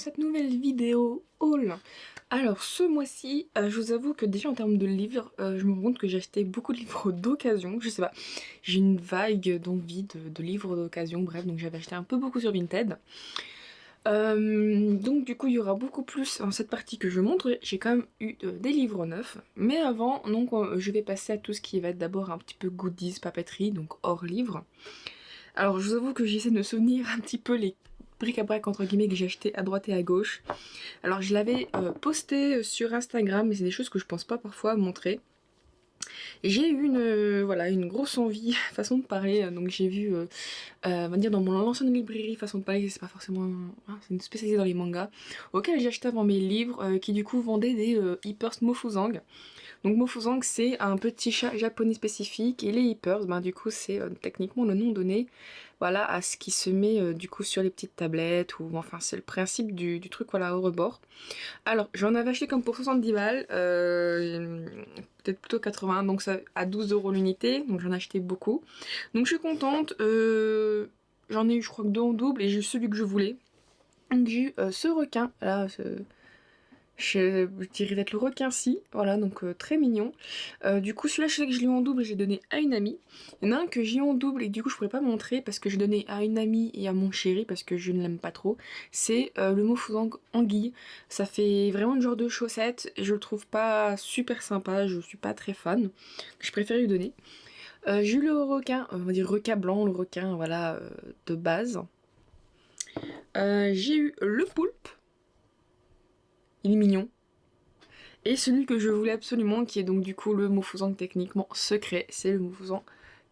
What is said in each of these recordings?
cette nouvelle vidéo haul. Alors ce mois-ci, je vous avoue que déjà en termes de livres, je me rends compte que j'ai acheté beaucoup de livres d'occasion, je sais pas, j'ai une vague d'envie de livres d'occasion, bref, donc j'avais acheté un peu beaucoup sur Vinted. Donc du coup il y aura beaucoup plus dans cette partie que je montre, j'ai quand même eu des livres neufs, mais avant, donc je vais passer à tout ce qui va être d'abord un petit peu goodies, papeterie, donc hors livre. Alors je vous avoue que j'essaie de me souvenir un petit peu les bric-à-brac entre guillemets que j'ai acheté à droite et à gauche. Alors je l'avais posté sur Instagram, mais c'est des choses que je pense pas parfois montrer. J'ai eu voilà, une grosse envie, façon de parler, donc j'ai vu, on va dire dans mon ancienne librairie, façon de parler, c'est pas forcément, c'est une spécialisée dans les mangas, auquel j'ai acheté avant mes livres, qui du coup vendaient des Hippers Mofuzang. Donc Mofuzang c'est un petit chat japonais spécifique, et les Hippers, ben du coup c'est techniquement le nom donné, voilà, à ce qui se met du coup sur les petites tablettes, ou enfin c'est le principe du truc, voilà, au rebord. Alors j'en avais acheté comme pour 70 balles, peut-être plutôt 80, donc ça à 12 € l'unité, donc j'en ai acheté beaucoup. Donc je suis contente, j'en ai eu je crois que deux en double, et j'ai eu celui que je voulais. Donc j'ai eu ce requin, là, je dirais peut-être le requin-ci, voilà, donc très mignon. Du coup, celui-là, je sais que je l'ai eu en double et j'ai donné à une amie. Il y en a un que j'ai eu en double et du coup, je pourrais pas montrer parce que j'ai donné à une amie et à mon chéri parce que je ne l'aime pas trop. C'est le Mofuzang anguille. Ça fait vraiment le genre de chaussette. Je le trouve pas super sympa, je suis pas très fan. Je préfère lui donner. J'ai eu le requin, on va dire requin blanc, le requin, voilà, de base. J'ai eu le poulpe. Il est mignon. Et celui que je voulais absolument, qui est donc du coup le Mofuzang techniquement secret, c'est le Mofuzang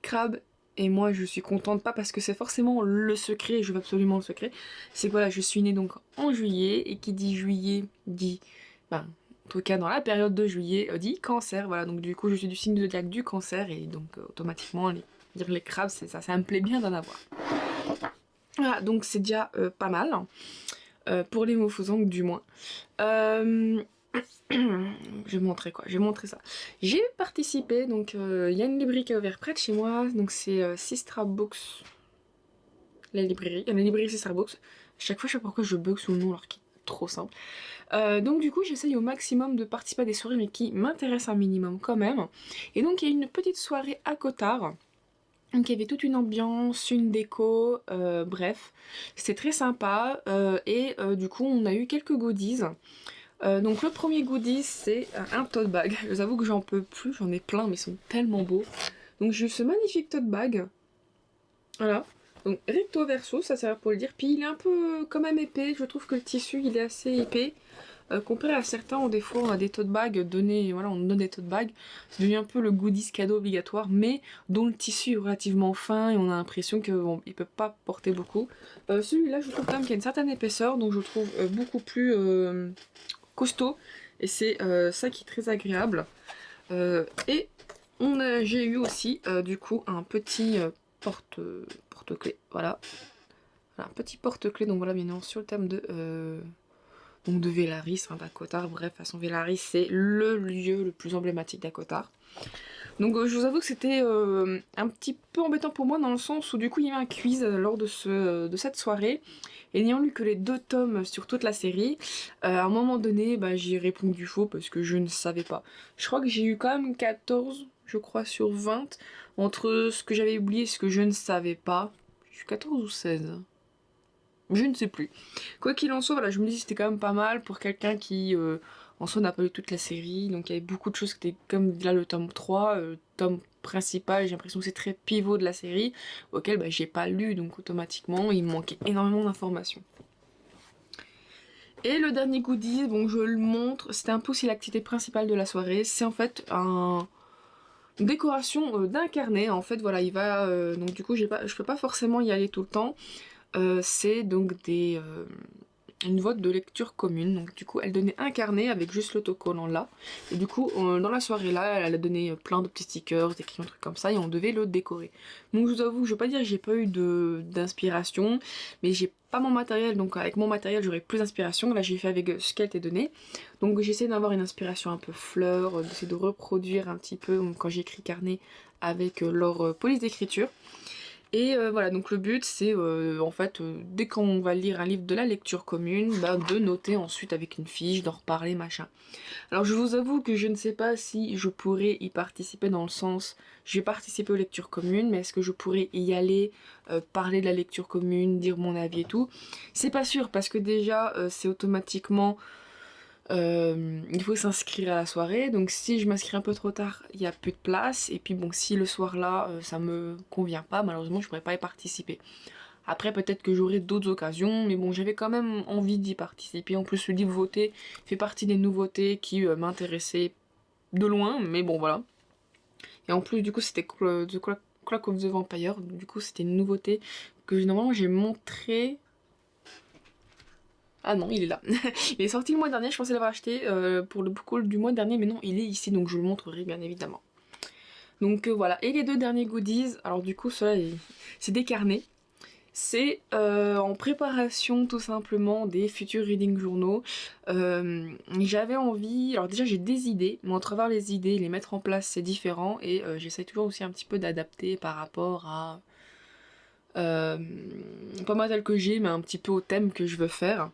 crabe. Et moi je suis contente, pas parce que c'est forcément le secret, je veux absolument le secret, c'est que voilà, je suis née donc en juillet, et qui dit juillet dit, ben, en tout cas dans la période de juillet, dit cancer, voilà, donc du coup je suis du signe de zodiaque du cancer, et donc automatiquement, dire les crabes, c'est ça me plaît bien d'en avoir. Voilà, donc c'est déjà pas mal, pour les Mofuzang du moins. Je vais montrer quoi, je vais montrer ça. J'ai participé, donc il y a une librairie qui a ouvert près de chez moi, donc c'est Sistra Books, la librairie Sistra Books. Chaque fois je sais pas pourquoi je bug sous le nom alors qu'il est trop simple. Donc du coup j'essaye au maximum de participer à des soirées mais qui m'intéressent un minimum quand même. Et donc il y a une petite soirée à Cotard. Donc il y avait toute une ambiance, une déco, bref, c'était très sympa, et du coup on a eu quelques goodies. Donc le premier goodie c'est un tote bag. Je vous avoue que j'en peux plus, j'en ai plein mais ils sont tellement beaux. Donc j'ai eu ce magnifique tote bag. Voilà. Donc recto verso, ça sert pour le dire. Puis il est un peu quand même épais, je trouve que le tissu il est assez épais. Comparé à certains où des fois on a des tote bags donnés, voilà, on donne des tote bags, c'est devenu un peu le goodies cadeau obligatoire, mais dont le tissu est relativement fin et on a l'impression que bon, il peut pas porter beaucoup. Celui-là je trouve quand même qu'il y a une certaine épaisseur, donc je le trouve beaucoup plus costaud, et c'est ça qui est très agréable. Et j'ai eu aussi du coup un petit porte-clés, voilà. Un petit porte-clés, donc voilà, bien évidemment sur le thème donc de Vélaris, hein, d'Akotard. Bref, façon Vélaris c'est le lieu le plus emblématique d'Akotard. Donc je vous avoue que c'était un petit peu embêtant pour moi dans le sens où du coup il y avait un quiz lors de cette soirée, et n'ayant lu que les 2 tomes sur toute la série, à un moment donné bah, j'ai répondu faux parce que je ne savais pas. Je crois que j'ai eu quand même 14, je crois, sur 20 entre ce que j'avais oublié et ce que je ne savais pas. J'ai eu 14 ou 16, je ne sais plus. Quoi qu'il en soit, voilà, je me dis que c'était quand même pas mal pour quelqu'un qui, en soi, n'a pas lu toute la série. Donc il y avait beaucoup de choses qui étaient comme là le tome 3, tome principal, j'ai l'impression que c'est très pivot de la série, auquel bah, j'ai pas lu, donc automatiquement il me manquait énormément d'informations. Et le dernier goodie, bon je le montre, c'était un peu aussi l'activité principale de la soirée, c'est en fait une décoration d'un carnet. En fait voilà, il va, donc du coup je peux pas forcément y aller tout le temps. C'est donc une vote de lecture commune, donc du coup elle donnait un carnet avec juste l'autocollant là, et du coup dans la soirée là elle a donné plein de petits stickers, des crayons, trucs comme ça, et on devait le décorer. Donc je vous avoue, je vais pas dire que j'ai pas eu d'inspiration, mais j'ai pas mon matériel, donc avec mon matériel j'aurais plus d'inspiration. Là j'ai fait avec ce qu'elle t'ait donné, donc j'essaie d'avoir une inspiration un peu fleur, d'essayer de reproduire un petit peu quand j'écris carnet avec leur police d'écriture. Et voilà, donc le but c'est en fait dès qu'on va lire un livre de la lecture commune, bah, de noter ensuite avec une fiche, d'en reparler, machin. Alors je vous avoue que je ne sais pas si je pourrais y participer dans le sens, je vais participer aux lectures communes, mais est-ce que je pourrais y aller, parler de la lecture commune, dire mon avis et tout. C'est pas sûr parce que déjà c'est automatiquement il faut s'inscrire à la soirée, donc si je m'inscris un peu trop tard, il n'y a plus de place, et puis bon, si le soir là, ça me convient pas, malheureusement je pourrais pas y participer. Après peut-être que j'aurai d'autres occasions, mais bon, j'avais quand même envie d'y participer. En plus le livre voté fait partie des nouveautés qui m'intéressaient de loin, mais bon voilà. Et en plus du coup c'était The Clock of the Vampire, du coup c'était une nouveauté que normalement j'ai montré... Ah non, il est là. Il est sorti le mois dernier, je pensais l'avoir acheté pour le book haul du mois dernier, mais non, il est ici, donc je le montrerai bien évidemment. Donc voilà, et les deux derniers goodies, alors du coup, cela c'est des carnets. C'est en préparation tout simplement des futurs reading journaux. J'avais envie, alors déjà j'ai des idées, mais à travers les idées, les mettre en place c'est différent, et j'essaie toujours aussi un petit peu d'adapter par rapport à... pas mal tel que j'ai, mais un petit peu au thème que je veux faire.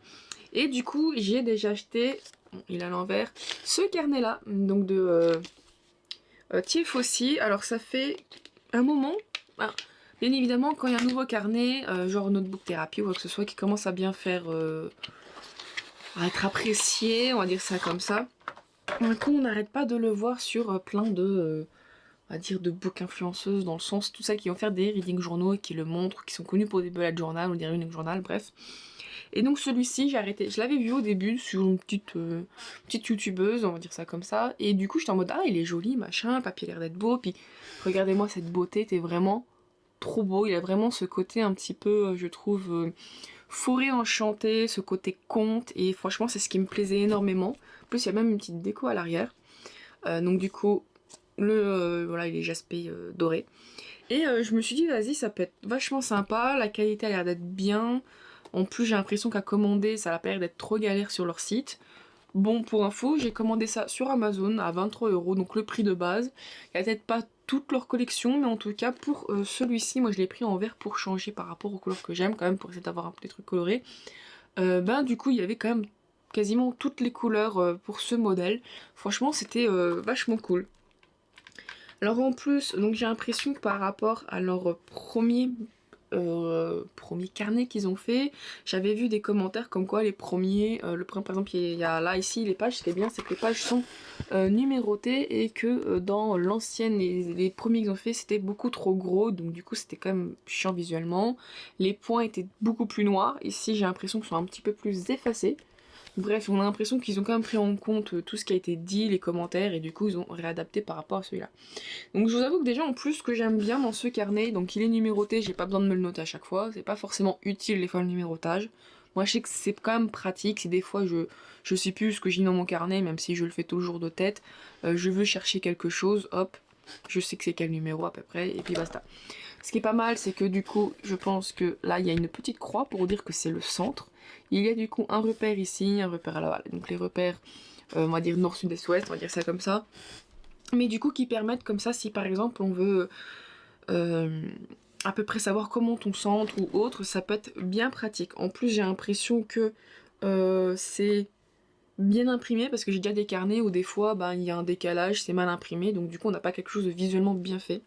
Et du coup, j'ai déjà acheté, bon, il est à l'envers, ce carnet-là, donc de Tiefauchy. Alors ça fait un moment, ben, bien évidemment, quand il y a un nouveau carnet, genre Notebook Therapy ou quoi que ce soit, qui commence à bien faire, à être apprécié, on va dire ça comme ça. Du coup, on n'arrête pas de le voir sur plein de... on va dire de book influenceuses, dans le sens tout ça qui vont faire des reading journaux et qui le montrent, qui sont connus pour des bullet journal ou des reading journal, bref. Et donc celui-ci, j'ai arrêté. Je l'avais vu au début sur une petite youtubeuse, on va dire ça comme ça. Et du coup, j'étais en mode, ah, il est joli, machin, le papier a l'air d'être beau. Puis, regardez-moi cette beauté, t'es vraiment trop beau. Il a vraiment ce côté un petit peu, je trouve, forêt enchantée, ce côté conte. Et franchement, c'est ce qui me plaisait énormément. En plus, il y a même une petite déco à l'arrière. Donc du coup, voilà, il est jaspé doré. Et je me suis dit, vas-y, ça peut être vachement sympa. La qualité a l'air d'être bien. En plus, j'ai l'impression qu'à commander, ça a pas l'air d'être trop galère sur leur site. Bon, pour info, j'ai commandé ça sur Amazon à 23 €, donc le prix de base. Il n'y a peut-être pas toute leur collection, mais en tout cas, pour celui-ci, moi je l'ai pris en vert pour changer par rapport aux couleurs que j'aime, quand même, pour essayer d'avoir un petit truc coloré. Ben, du coup, il y avait quand même quasiment toutes les couleurs pour ce modèle. Franchement, c'était vachement cool. Alors en plus, donc j'ai l'impression que par rapport à leur premier carnet qu'ils ont fait, j'avais vu des commentaires comme quoi les premiers, le premier par exemple il y a là ici les pages, ce qui est bien c'est que les pages sont numérotées et que dans l'ancienne, les premiers qu'ils ont fait c'était beaucoup trop gros, donc du coup c'était quand même chiant visuellement. Les points étaient beaucoup plus noirs, ici j'ai l'impression qu'ils sont un petit peu plus effacés. Bref, on a l'impression qu'ils ont quand même pris en compte tout ce qui a été dit, les commentaires, et du coup ils ont réadapté par rapport à celui-là. Donc je vous avoue que déjà en plus ce que j'aime bien dans ce carnet, donc il est numéroté, j'ai pas besoin de me le noter à chaque fois, c'est pas forcément utile des fois le numérotage. Moi je sais que c'est quand même pratique, si des fois je sais plus ce que j'ai dans mon carnet, même si je le fais toujours de tête, je veux chercher quelque chose, hop, je sais que c'est quel numéro à peu près, et puis basta. Ce qui est pas mal, c'est que du coup, je pense que là, il y a une petite croix pour dire que c'est le centre. Il y a du coup un repère ici, un repère là-bas. Donc les repères, on va dire nord, sud, est, ouest, on va dire ça comme ça. Mais du coup, qui permettent comme ça, si par exemple on veut à peu près savoir comment ton centre ou autre, ça peut être bien pratique. En plus, j'ai l'impression que c'est bien imprimé parce que j'ai déjà des carnets où des fois ben, il y a un décalage, c'est mal imprimé, donc du coup on n'a pas quelque chose de visuellement bien fait.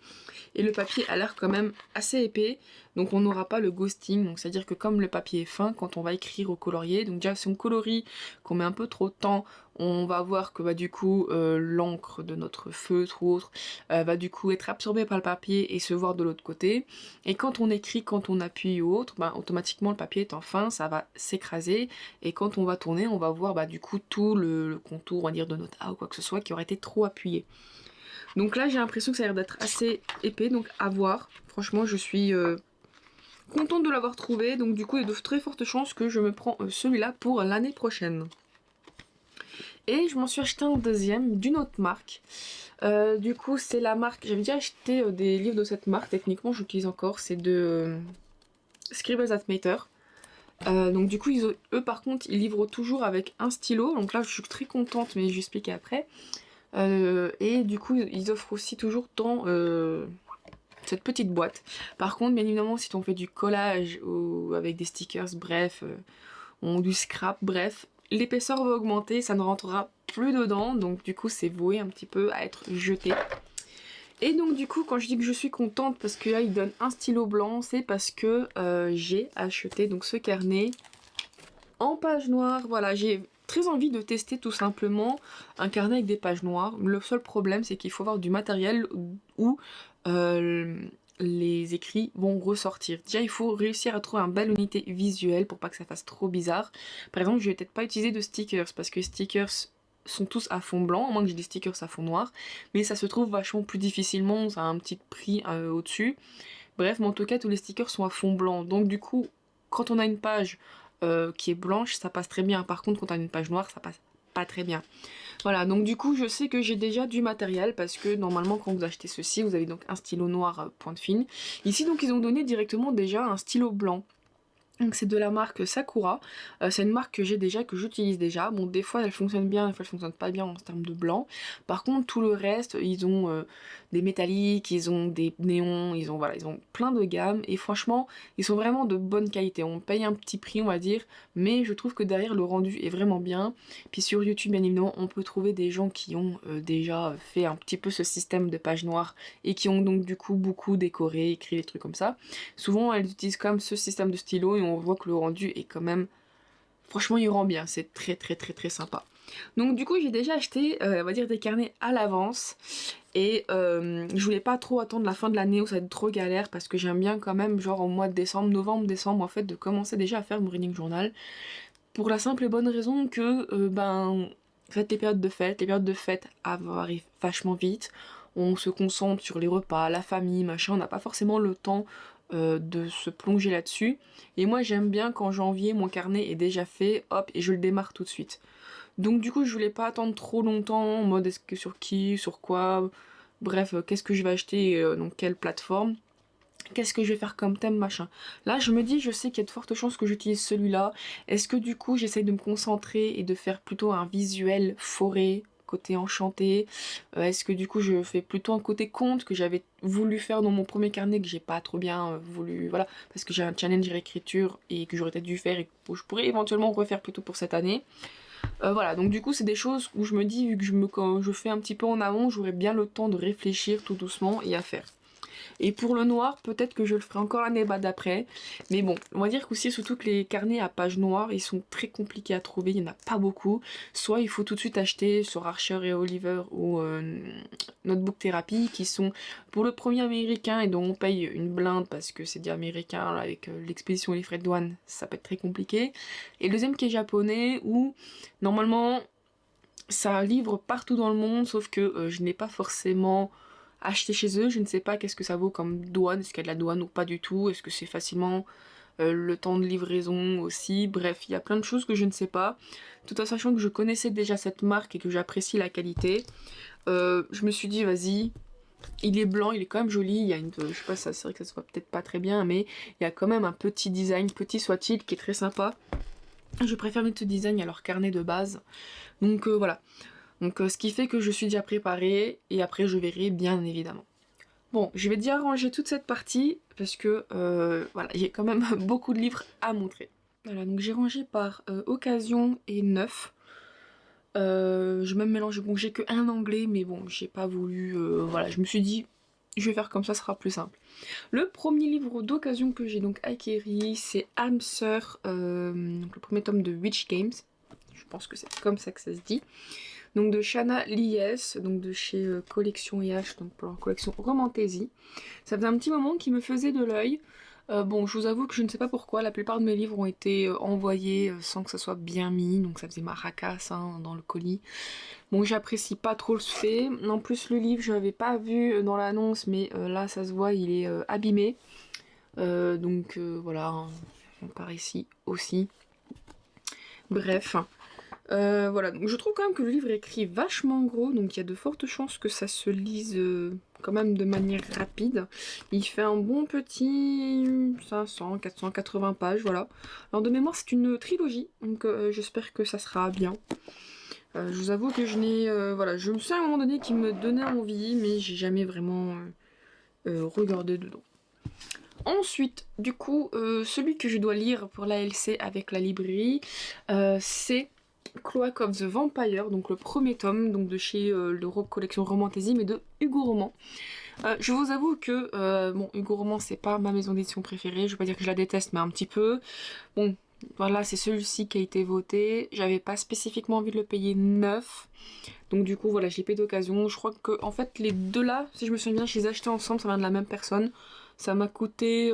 Et le papier a l'air quand même assez épais, donc on n'aura pas le ghosting, donc c'est à dire que comme le papier est fin, quand on va écrire au colorier, donc déjà si on colorie, qu'on met un peu trop de temps, on va voir que bah, du coup l'encre de notre feutre ou autre va du coup être absorbée par le papier et se voir de l'autre côté. Et quand on écrit, quand on appuie ou autre, bah, automatiquement le papier étant fin, ça va s'écraser. Et quand on va tourner, on va voir bah, du coup tout le contour, on va dire, de notre A ou quoi que ce soit qui aurait été trop appuyé. Donc là j'ai l'impression que ça a l'air d'être assez épais, donc à voir. Franchement je suis contente de l'avoir trouvé, donc du coup il y a de très fortes chances que je me prends celui-là pour l'année prochaine. Et je m'en suis acheté un deuxième d'une autre marque. Du coup c'est la marque, j'avais déjà acheté des livres de cette marque, techniquement j'utilise encore, c'est de Scribbles That Matter. Donc du coup eux par contre ils livrent toujours avec un stylo, donc là je suis très contente mais je vais expliquer après. Et du coup ils offrent aussi toujours dans cette petite boîte. Par contre, bien évidemment, si on fait du collage ou avec des stickers, bref, ou du scrap, bref, l'épaisseur va augmenter, ça ne rentrera plus dedans, donc du coup c'est voué un petit peu à être jeté. Et donc du coup quand je dis que je suis contente parce que là il donne un stylo blanc, c'est parce que j'ai acheté donc ce carnet en page noire. Voilà, j'ai très envie de tester tout simplement un carnet avec des pages noires. Le seul problème c'est qu'il faut avoir du matériel où les écrits vont ressortir. Déjà il faut réussir à trouver une belle unité visuelle pour pas que ça fasse trop bizarre. Par exemple je vais peut-être pas utiliser de stickers parce que stickers sont tous à fond blanc, à moins que j'ai des stickers à fond noir, mais ça se trouve vachement plus difficilement, ça a un petit prix au-dessus. Bref, mais en tout cas tous les stickers sont à fond blanc, donc du coup quand on a une page qui est blanche, ça passe très bien. Par contre, quand on a une page noire, ça passe pas très bien. Voilà, donc du coup, je sais que j'ai déjà du matériel parce que normalement, quand vous achetez ceci, vous avez donc un stylo noir pointe fine. Ici, donc, ils ont donné directement déjà un stylo blanc. Donc c'est de la marque Sakura, c'est une marque que j'ai déjà, que j'utilise déjà. Bon, des fois elle fonctionne bien, des fois elle fonctionne pas bien en termes de blanc. Par contre tout le reste, ils ont des métalliques, ils ont des néons, ils ont plein de gammes et franchement ils sont vraiment de bonne qualité. On paye un petit prix on va dire, mais je trouve que derrière le rendu est vraiment bien. Puis sur YouTube bien évidemment on peut trouver des gens qui ont déjà fait un petit peu ce système de pages noires et qui ont donc du coup beaucoup décoré, écrit des trucs comme ça. Souvent elles utilisent quand même ce système de stylo et on voit que le rendu est quand même... Franchement il rend bien, c'est très très très très sympa. Donc du coup j'ai déjà acheté on va dire des carnets à l'avance et je voulais pas trop attendre la fin de l'année où ça va être trop galère parce que j'aime bien quand même genre au mois de décembre, novembre, décembre en fait de commencer déjà à faire mon reading journal pour la simple et bonne raison que en fait les périodes de fête arrivent vachement vite, on se concentre sur les repas, la famille, machin, on n'a pas forcément le temps de se plonger là-dessus. Et moi j'aime bien quand janvier mon carnet est déjà fait, hop, et je le démarre tout de suite. Donc du coup je voulais pas attendre trop longtemps en mode est-ce que sur qui, sur quoi, bref, qu'est-ce que je vais acheter, donc quelle plateforme, qu'est-ce que je vais faire comme thème, machin. Là je me dis, je sais qu'il y a de fortes chances que j'utilise celui-là. Est-ce que du coup j'essaye de me concentrer et de faire plutôt un visuel forêt, côté enchanté, est-ce que du coup je fais plutôt un côté conte que j'avais voulu faire dans mon premier carnet que j'ai pas trop bien voulu, voilà, parce que j'ai un challenge d'écriture et que j'aurais peut-être dû faire et que je pourrais éventuellement refaire plutôt pour cette année. Voilà, donc du coup c'est des choses où je me dis, vu que quand je fais un petit peu en amont, j'aurai bien le temps de réfléchir tout doucement et à faire. Et pour le noir, peut-être que je le ferai encore l'année d'après. Mais bon, on va dire qu'aussi, surtout que les carnets à page noire, ils sont très compliqués à trouver, il n'y en a pas beaucoup. Soit il faut tout de suite acheter sur Archer et Oliver ou Notebook Therapy, qui sont pour le premier américain et dont on paye une blinde parce que c'est dit américain, là, avec l'expédition et les frais de douane, ça peut être très compliqué. Et le deuxième qui est japonais, où normalement ça livre partout dans le monde, sauf que je n'ai pas forcément acheter chez eux, je ne sais pas qu'est-ce que ça vaut comme douane, est-ce qu'il y a de la douane ou pas du tout, est-ce que c'est facilement le temps de livraison aussi, bref, il y a plein de choses que je ne sais pas, tout en sachant que je connaissais déjà cette marque et que j'apprécie la qualité, je me suis dit vas-y, il est blanc, il est quand même joli, il y a une, je sais pas, ça c'est vrai que ça se voit peut-être pas très bien, mais il y a quand même un petit design, petit soit-il, qui est très sympa. Je préfère mettre ce design à leur carnet de base, donc voilà. Donc ce qui fait que je suis déjà préparée et après je verrai bien évidemment. Bon, je vais déjà ranger toute cette partie parce que voilà, j'ai quand même beaucoup de livres à montrer. Voilà, donc j'ai rangé par occasion et neuf. Je vais même mélanger, bon j'ai que un anglais mais bon j'ai pas voulu, voilà, je me suis dit je vais faire comme ça sera plus simple. Le premier livre d'occasion que j'ai donc acquéri c'est âme sœur, donc le premier tome de Witch Games. Je pense que c'est comme ça que ça se dit. Donc de Shana Lies, donc de chez Collection EH, donc pour leur collection Romantaisie. Ça faisait un petit moment qui me faisait de l'œil. Bon, je vous avoue que je ne sais pas pourquoi, la plupart de mes livres ont été envoyés sans que ça soit bien mis, donc ça faisait maracas hein, dans le colis. Bon, j'apprécie pas trop le fait. En plus, le livre, je l'avais pas vu dans l'annonce, mais là, ça se voit, il est abîmé. Donc voilà, hein, par ici aussi. Bref. Voilà, donc je trouve quand même que le livre est écrit vachement gros, donc il y a de fortes chances que ça se lise quand même de manière rapide. Il fait un bon petit 500, 480 pages, voilà. Alors de mémoire c'est une trilogie, donc j'espère que ça sera bien. Je vous avoue que je n'ai... voilà, je me suis à un moment donné qui me donnait envie, mais j'ai jamais vraiment regarder dedans. Ensuite, du coup, celui que je dois lire pour l'ALC avec la librairie, c'est Cloak of the Vampire, donc le premier tome, donc de chez collection Romantaisie, mais de Hugo Roman. Je vous avoue que, bon, Hugo Roman, c'est pas ma maison d'édition préférée, je vais pas dire que je la déteste, mais un petit peu. Bon, voilà, c'est celui-ci qui a été voté. J'avais pas spécifiquement envie de le payer neuf. Donc du coup, voilà, je l'ai payé d'occasion. Je crois que, en fait, les deux là, si je me souviens bien, je les ai achetés ensemble, ça vient de la même personne. Ça m'a coûté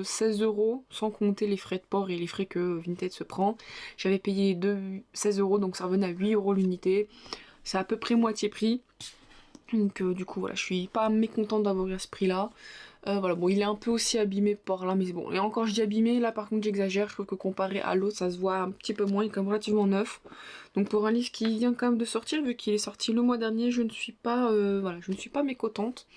16 euros, sans compter les frais de port et les frais que Vinted se prend. J'avais payé 16 euros, donc ça revenait à 8 euros l'unité. C'est à peu près moitié prix. Donc du coup, voilà, je suis pas mécontente d'avoir eu à ce prix-là. Voilà, bon, il est un peu aussi abîmé par là, mais c'est bon. Et encore, je dis abîmé, là par contre, j'exagère. Je trouve que comparé à l'autre, ça se voit un petit peu moins, il est quand même relativement neuf. Donc pour un livre qui vient quand même de sortir, vu qu'il est sorti le mois dernier, je ne suis pas, voilà, je ne suis pas mécontente.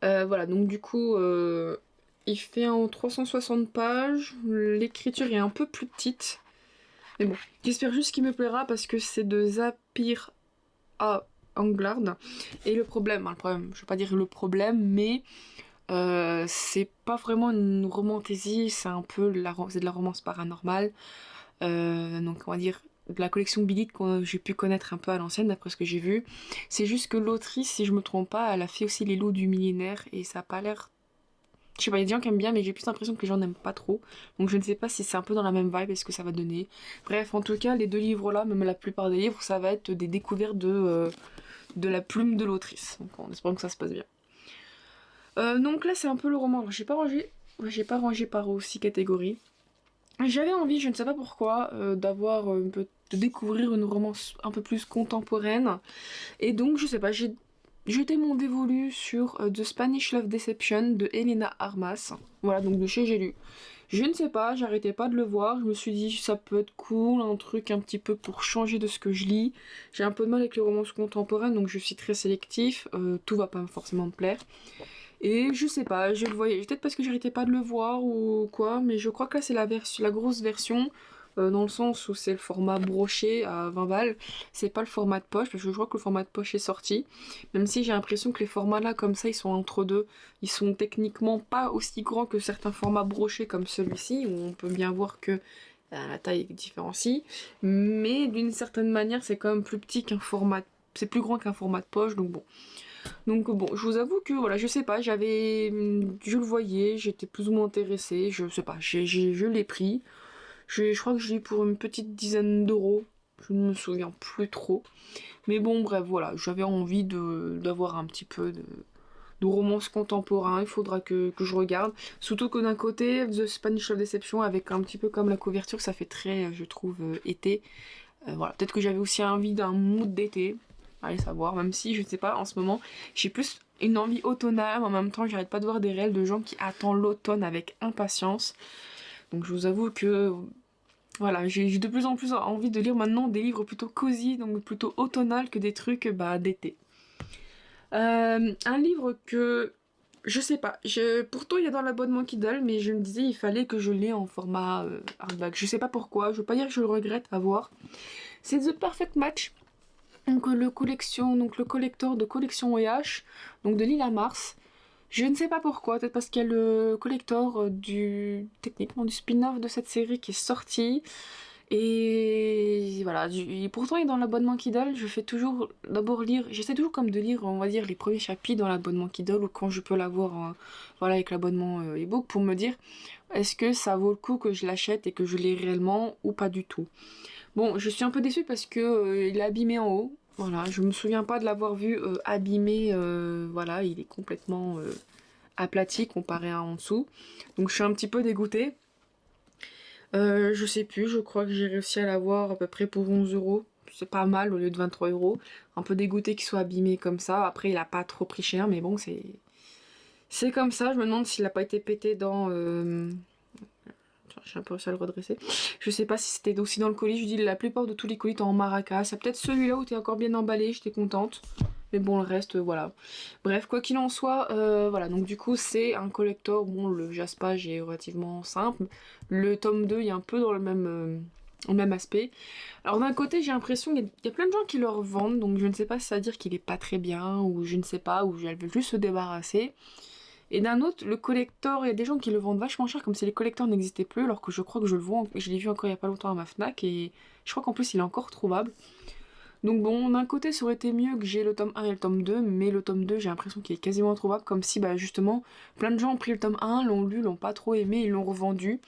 Voilà, donc du coup, il fait en 360 pages. L'écriture est un peu plus petite. Mais bon, j'espère juste qu'il me plaira parce que c'est de Zapir à Anglard. Et le problème, je vais pas dire le problème, mais c'est pas vraiment une romantaisie, c'est un peu c'est de la romance paranormale. Donc on va dire de la collection Billy que j'ai pu connaître un peu à l'ancienne d'après ce que j'ai vu. C'est juste que l'autrice, si je me trompe pas, elle a fait aussi les lots du millénaire et ça a pas l'air... Je sais pas, il y a des gens qui aiment bien mais j'ai plus l'impression que les gens n'aiment pas trop. Donc je ne sais pas si c'est un peu dans la même vibe et ce que ça va donner. Bref, en tout cas, les deux livres là, même la plupart des livres, ça va être des découvertes de la plume de l'autrice. Donc en espérant que ça se passe bien. Donc là c'est un peu le roman. Alors, j'ai pas rangé par aussi catégorie. J'avais envie, je ne sais pas pourquoi, de découvrir une romance un peu plus contemporaine. Et donc, je sais pas, j'ai jeté mon dévolu sur The Spanish Love Deception de Elena Armas. Voilà, donc de chez J'ai lu. Je ne sais pas, j'arrêtais pas de le voir. Je me suis dit, ça peut être cool, un truc un petit peu pour changer de ce que je lis. J'ai un peu de mal avec les romances contemporaines, donc je suis très sélectif. Tout va pas forcément me plaire. Et je sais pas, je le voyais, peut-être parce que j'arrêtais pas de le voir ou quoi, mais je crois que là c'est la grosse version, dans le sens où c'est le format broché à 20 balles, c'est pas le format de poche, parce que je crois que le format de poche est sorti, même si j'ai l'impression que les formats là comme ça ils sont entre deux, ils sont techniquement pas aussi grands que certains formats brochés comme celui-ci, où on peut bien voir que la taille est différencie, mais d'une certaine manière c'est quand même plus petit qu'un format, c'est plus grand qu'un format de poche, donc bon. Donc bon, je vous avoue que voilà, je sais pas, je le voyais, j'étais plus ou moins intéressée, je sais pas, je l'ai pris. Je crois que je l'ai pour une petite dizaine d'euros, je ne me souviens plus trop. Mais bon, bref, voilà, j'avais envie d'avoir un petit peu de romance contemporain, il faudra que je regarde. Surtout que d'un côté, The Spanish Love Deception, avec un petit peu comme la couverture, ça fait très, je trouve, été. Voilà, peut-être que j'avais aussi envie d'un mood d'été. Allez savoir, même si je ne sais pas, en ce moment, j'ai plus une envie automnale, mais en même temps, j'arrête pas de voir des réels de gens qui attendent l'automne avec impatience. Donc je vous avoue que voilà, j'ai de plus en plus envie de lire maintenant des livres plutôt cosy, donc plutôt automnal que des trucs d'été. Un livre que je sais pas, pourtant il y a dans l'abonnement Kindle, mais je me disais il fallait que je l'ai en format hardback. Je sais pas pourquoi, je veux pas dire que je le regrette à voir. C'est The Perfect Match. Donc le collector de collection OH, donc de Lila Mars. Je ne sais pas pourquoi, peut-être parce qu'il y a le collector techniquement du spin-off de cette série qui est sorti. Et voilà, pourtant il est dans l'abonnement Kindle, je fais toujours d'abord lire, j'essaie toujours comme de lire, on va dire, les premiers chapitres dans l'abonnement Kindle ou quand je peux l'avoir voilà, avec l'abonnement ebook pour me dire est-ce que ça vaut le coup que je l'achète et que je l'ai réellement ou pas du tout. Bon, je suis un peu déçue parce que il est abîmé en haut. Voilà, je me souviens pas de l'avoir vu abîmé. Voilà, il est complètement aplati comparé à en dessous. Donc je suis un petit peu dégoûtée. Je sais plus, je crois que j'ai réussi à l'avoir à peu près pour 11 euros. C'est pas mal au lieu de 23 euros. Un peu dégoûtée qu'il soit abîmé comme ça. Après, il a pas trop pris cher, mais bon, c'est comme ça. Je me demande s'il a pas été pété dans... J'ai un peu réussi à le redresser. Je sais pas si c'était aussi dans le colis. Je dis la plupart de tous les colis étaient en maracas. C'est peut-être celui-là où t'es encore bien emballé. J'étais contente. Mais bon, le reste, voilà. Bref, quoi qu'il en soit, voilà. Donc du coup, c'est un collector. Bon, le jaspage est relativement simple. Le tome 2, il est un peu dans le même aspect. Alors d'un côté, j'ai l'impression qu'il y a plein de gens qui le revendent. Donc je ne sais pas si ça veut dire qu'il est pas très bien. Ou je ne sais pas. Ou elles veulent juste se débarrasser. Et d'un autre, le collector, il y a des gens qui le vendent vachement cher comme si les collecteurs n'existaient plus, alors que je crois que je le vois, je l'ai vu encore il y a pas longtemps à ma Fnac, et je crois qu'en plus il est encore trouvable. Donc bon, d'un côté, ça aurait été mieux que j'ai le tome 1 et le tome 2, mais le tome 2, j'ai l'impression qu'il est quasiment introuvable, comme si, bah justement, plein de gens ont pris le tome 1, l'ont lu, l'ont pas trop aimé, ils l'ont revendu.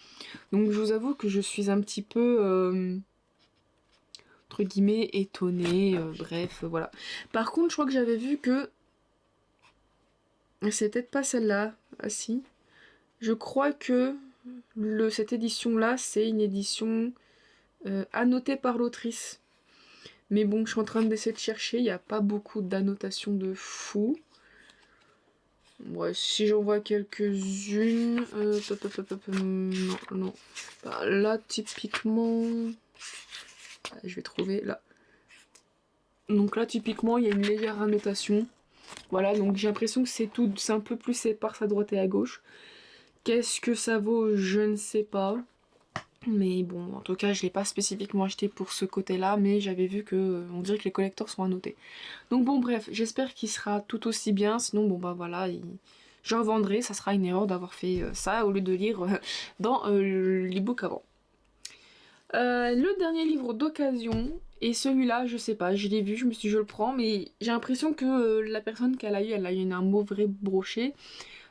Donc je vous avoue que je suis un petit peu, entre guillemets, étonnée, bref, voilà. Par contre, je crois que j'avais vu que... C'est peut-être pas celle-là, ah si. Je crois que cette édition-là, c'est une édition annotée par l'autrice. Mais bon, je suis en train d'essayer de chercher, il n'y a pas beaucoup d'annotations de fou. Ouais, si j'en vois quelques-unes... non, non. Bah, là, typiquement... Je vais trouver, là. Donc là, typiquement, il y a une légère annotation. Voilà, donc j'ai l'impression que c'est un peu plus éparse à droite et à gauche. Qu'est-ce que ça vaut? Je ne sais pas. Mais bon, en tout cas, je l'ai pas spécifiquement acheté pour ce côté-là, mais j'avais vu que on dirait que les collecteurs sont annotés. Donc bon, bref, j'espère qu'il sera tout aussi bien. Sinon, bon bah voilà, je revendrai. Ça sera une erreur d'avoir fait ça au lieu de lire dans l'ebook avant. Le dernier livre d'occasion, et celui-là, je sais pas, je l'ai vu, je me suis dit je le prends, mais j'ai l'impression que la personne elle a eu un mauvais brochet.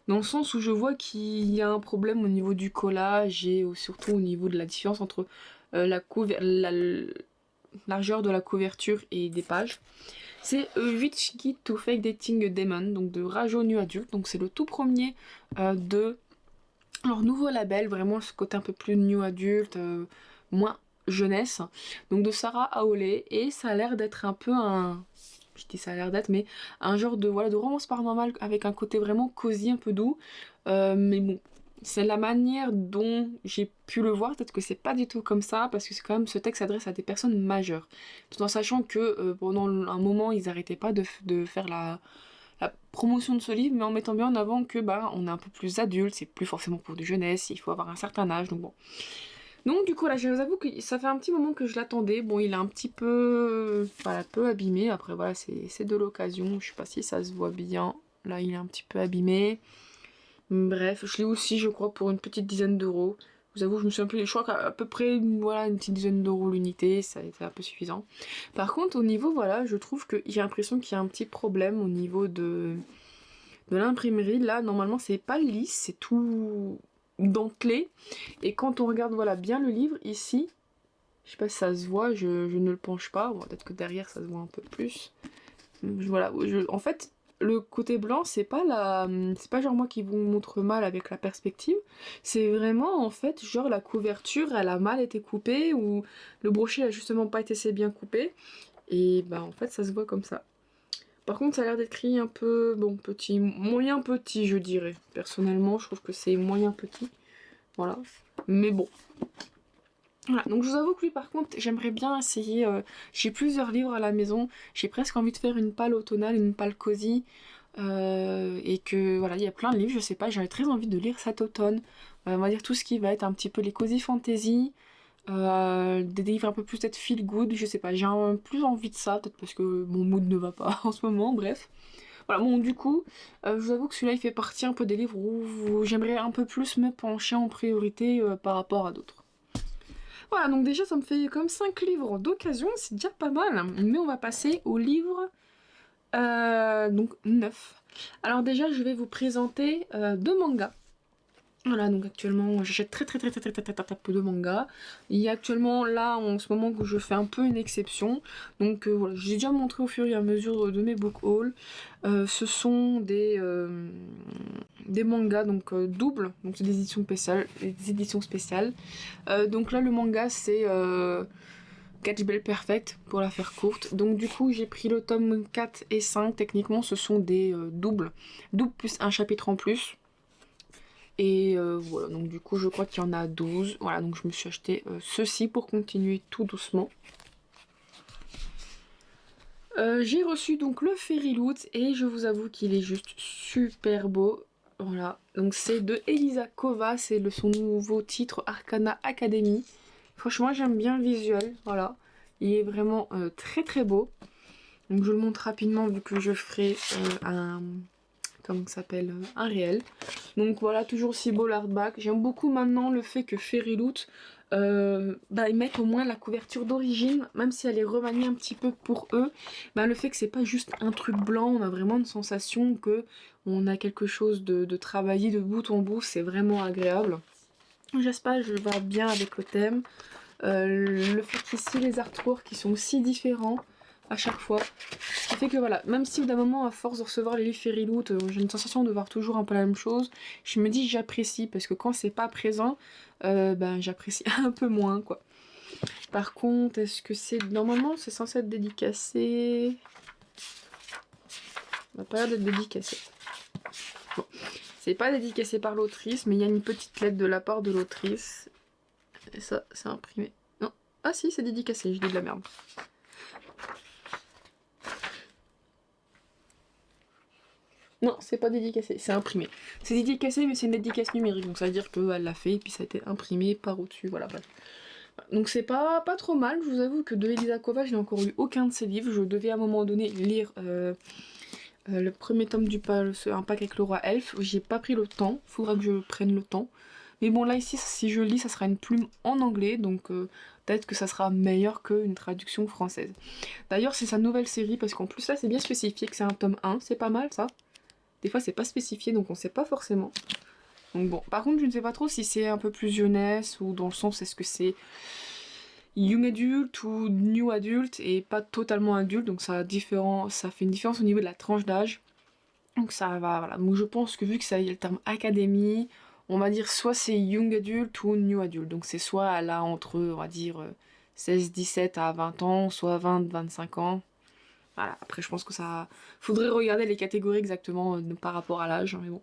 Dans le sens où je vois qu'il y a un problème au niveau du collage et surtout au niveau de la différence entre la largeur de la couverture et des pages. C'est Witch Guide to Fake Dating Demon, donc de Rajo New Adult. Donc c'est le tout premier de leur nouveau label, vraiment ce côté un peu plus New Adult, moins jeunesse. Donc de Sarah Aolé, et ça a l'air d'être un peu un... Je dis ça a l'air d'être, mais un genre de, voilà, de romance paranormale avec un côté vraiment cosy, un peu doux. Mais bon, c'est la manière dont j'ai pu le voir, peut-être que c'est pas du tout comme ça, parce que c'est quand même, ce texte s'adresse à des personnes majeures. Tout en sachant que pendant un moment, ils arrêtaient pas de faire la promotion de ce livre, mais en mettant bien en avant que bah on est un peu plus adulte, c'est plus forcément pour de jeunesse, il faut avoir un certain âge, donc bon. Donc du coup là je vous avoue que ça fait un petit moment que je l'attendais. Bon, il est un petit peu, voilà, peu abîmé. Après voilà, c'est de l'occasion. Je sais pas si ça se voit bien. Là il est un petit peu abîmé. Bref, je l'ai aussi je crois pour une petite dizaine d'euros. Je vous avoue, je me suis un peu... Je crois qu'à peu près voilà, une petite dizaine d'euros l'unité, ça a été un peu suffisant. Par contre au niveau, voilà, je trouve que j'ai l'impression qu'il y a un petit problème au niveau de l'imprimerie. Là normalement c'est pas lisse, c'est tout dentelé. Et quand on regarde voilà bien le livre ici, je sais pas si ça se voit, je ne le penche pas, bon, peut-être que derrière ça se voit un peu plus. Voilà, en fait le côté blanc c'est pas genre moi qui vous montre mal avec la perspective, c'est vraiment en fait genre la couverture elle a mal été coupée ou le brochet a justement pas été assez bien coupé et bah en fait ça se voit comme ça. Par contre, ça a l'air d'être écrit un peu, bon, petit, moyen petit, je dirais. Personnellement, je trouve que c'est moyen petit. Voilà. Mais bon. Voilà. Donc, je vous avoue que lui, par contre, j'aimerais bien essayer. J'ai plusieurs livres à la maison. J'ai presque envie de faire une palle automnale, une palle cosy. Et que, voilà, il y a plein de livres, je sais pas, j'avais très envie de lire cet automne. On va dire tout ce qui va être un petit peu les cosy fantasy. Des livres un peu plus peut-être feel good, je sais pas, j'ai plus envie de ça, peut-être parce que mon mood ne va pas en ce moment, bref. Voilà, bon du coup, je vous avoue que celui-là il fait partie un peu des livres où j'aimerais un peu plus me pencher en priorité par rapport à d'autres. Voilà, donc déjà ça me fait comme 5 livres d'occasion, c'est déjà pas mal, mais on va passer au livre donc 9. Alors déjà je vais vous présenter deux mangas. Voilà, donc actuellement j'achète très peu de mangas. Il y a actuellement là en ce moment que je fais un peu une exception. Donc voilà, j'ai déjà montré au fur et à mesure de mes book hauls. Ce sont des mangas donc doubles, donc c'est des éditions spéciales. Donc là le manga c'est Catch Bell Perfect pour la faire courte. Donc du coup j'ai pris le tome 4 et 5, techniquement ce sont des doubles. Double plus un chapitre en plus. Et voilà, donc du coup je crois qu'il y en a 12. Voilà, donc je me suis acheté ceci pour continuer tout doucement. J'ai reçu donc le Fairy Loot et je vous avoue qu'il est juste super beau. Voilà, donc c'est de Elisa Kova, c'est son nouveau titre Arcana Academy. Franchement j'aime bien le visuel, voilà. Il est vraiment très très beau. Donc je le montre rapidement vu que je ferai comment ça s'appelle, un réel. Donc voilà, toujours aussi beau l'hardback. J'aime beaucoup maintenant le fait que Fairy Loot, ils mettent au moins la couverture d'origine, même si elle est remaniée un petit peu pour eux. Le fait que c'est pas juste un truc blanc, on a vraiment une sensation que on a quelque chose de travaillé de bout en bout, c'est vraiment agréable. J'espère que je vais bien avec le thème. Le fait qu'ici les artworks qui sont aussi différents à chaque fois, ce qui fait que voilà, même si d'un moment à force de recevoir les livres Fairy Loot, j'ai une sensation de voir toujours un peu la même chose, je me dis j'apprécie parce que quand c'est pas présent, j'apprécie un peu moins quoi. Par contre, est-ce que c'est normalement c'est censé être dédicacé? Ça n'a pas l'air d'être dédicacé. Bon, c'est pas dédicacé par l'autrice, mais il y a une petite lettre de la part de l'autrice. Et ça, c'est imprimé. Non. Ah si, c'est dédicacé, je dis de la merde. Non, c'est pas dédicacé, c'est imprimé. C'est dédicacé, mais c'est une dédicace numérique, donc ça veut dire qu'elle l'a fait, et puis ça a été imprimé par au-dessus, voilà, bref. Donc c'est pas trop mal, je vous avoue que de Elisa Kova, je n'ai encore lu aucun de ses livres. Je devais à un moment donné lire le premier tome du Un pack avec le roi elfe. J'ai pas pris le temps, faudra que je prenne le temps. Mais bon là ici, si je lis, ça sera une plume en anglais, donc peut-être que ça sera meilleur qu'une traduction française. D'ailleurs c'est sa nouvelle série, parce qu'en plus là c'est bien spécifié que c'est un tome 1, c'est pas mal ça. Des fois c'est pas spécifié, donc on sait pas forcément. Donc bon, par contre je ne sais pas trop si c'est un peu plus jeunesse, ou dans le sens est-ce que c'est young adult ou new adult, et pas totalement adulte, donc ça fait une différence au niveau de la tranche d'âge. Donc ça va, voilà. Donc je pense que vu que ça y a le terme académie, on va dire soit c'est young adult ou new adult. Donc c'est soit là entre, on va dire, 16-17 à 20 ans, soit 20-25 ans. Voilà, après je pense que ça... Faudrait regarder les catégories exactement par rapport à l'âge, mais bon.